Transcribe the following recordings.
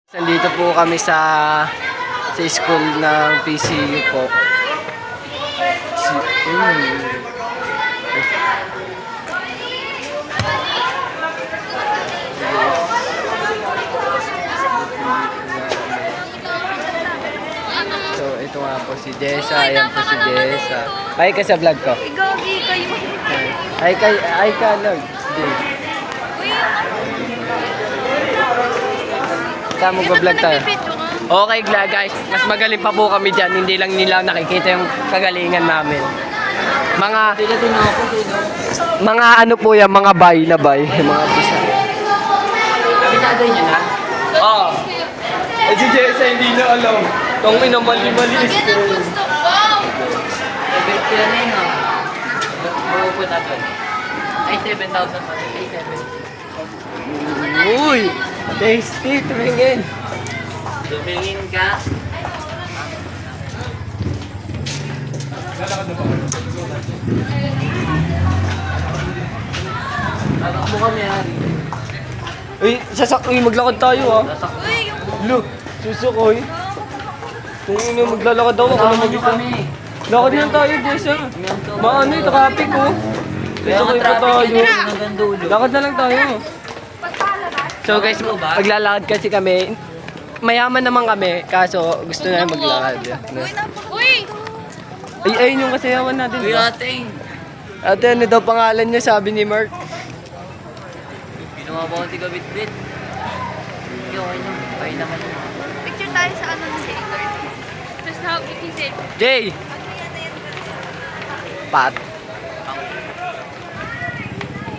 Nandito po kami sa school ng PCU po. So, ito nga po si Jessa. Ayan po si Jessa. Ay ka sa vlog ko. Igagi kayo. Ay ka, Lord. Saan mo ba-vlog tayo? Okay guys, mas magaling pa po kami dyan. Hindi lang nila nakikita yung kagalingan namin. Mga ano po yan, mga bay na bay. Mga bisa. Kabitado nyo na? Oo. Eh si Jessa hindi na alam. Kung inamali-mali. Wow! Yan na yun, no? Maupo na doon. Ay, 7,000 pa. Ay, 7. Uy! Tasty, tumingin. Tumingin ka. Tatak mo kami, Hari. Uy, maglakad tayo ah. Tatak mo. Uy, yung Look, susukoy. Kung maglalakad daw ako na mag-isa. kami. Lakad lang tayo, Jessa. Maano yung traffic oh. Susukoy pa tayo. Hanggang dulo. Lakad na lang tayo. So guys, maglalakad kasi kami. Mayaman naman kami, kaso gusto na maglakad. Uy! Ay, ayun yung kasayawan natin. Uy, Diba? ating. Ate, ano daw pangalan niya, sabi ni Mark. Ginawa ba ko si Kabit-Bit? Hindi, okay lang. Okay naman. Picture tayo sa ano ng sailor. Just how it is it. Jay! Pat.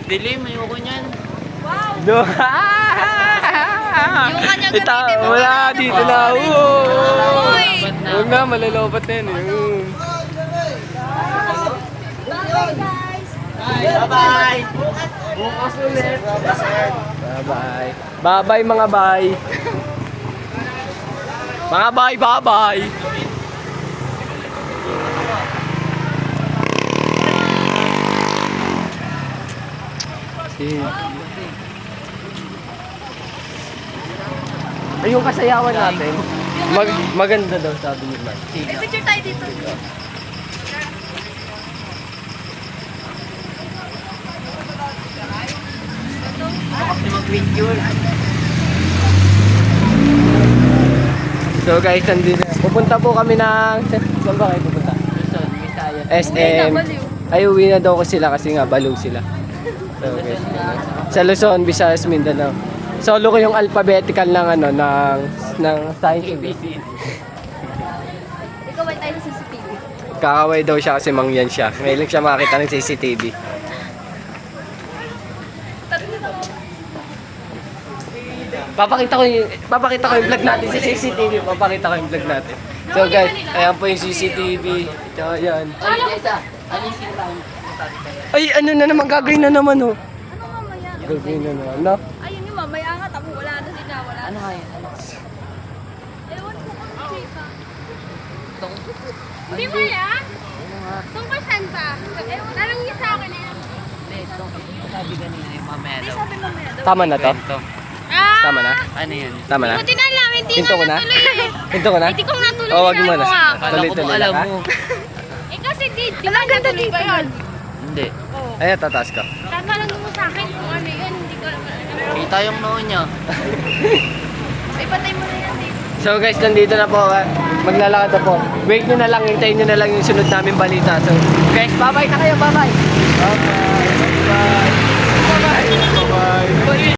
Dilim, ayoko niyan. Wow! No. Yung kanya gamitin mo. Wala, dito na. Uy! Huwag na, malalobat na yun. Bye-bye! Bukas ulit. Bye-bye. Bye-bye mga bay. Mga bay, bye-bye. Ay, yung kasayawan natin. Maganda daw, sabi ni Mark. May picture tayo dito. Kasi mag-picture. So guys, nandito. Pupunta po kami ng... Saan ba kayo pupunta? Luzon, Visayas. SM. Ay, uwi na daw ko sila kasi nga baliw sila. So, guys. Sa Luzon, Visayas, Mindanao. Solo ko yung alphabetical ng ano, ng science. Ikaw ay tayo sa CCTV. Kakaway daw siya kasi mangyan siya. Ngayon lang siya makakita ng CCTV. Papakita ko yung vlog natin sa CCTV. Papakita ko yung vlog natin. So guys, ayan po yung CCTV. Ito, ayan. Ay, Jessa. Ano yung sinasabi mo? Ay, ano na naman, gagawin na naman oh. Ano mamaya? Gagawin na naman, no? Ayun yung mamaya nga. Tapos wala na din na. Wala Ano na. nga yun? Ano? Ewan ko kung kita. Itong... Hindi mo yan? Ano nga? Tungkol saan ba? Ewan. Tanong niya sa akin eh. Hindi, itong... Sabi kanina yung mamaya Hindi daw. sabi mamaya daw. Tama na to? Kwento. Ah! Tama na? Ano yun? Tama na? Buti na lang. Hindi Hinto ko nga na? natuloy eh. Hinto ko na? Hindi ko natuloy. Oh, wag mo na. nga. Akala ko Tuloy-tuloy mo alam lang, ha? mo. Eh kasi di ba natuloy ba yun? Hindi. Oo. Ayan, tataas ka. Tatanong mo sa akin kung ano yun. Hindi ko alam. Kita yung noon niya. Ay, patay mo na yan dito. So guys, nandito na po. Maglalakad na po. Wait nyo na lang, hintayin nyo na lang yung sunod namin balita. So guys, bye-bye na kayo, bye-bye. Bye-bye.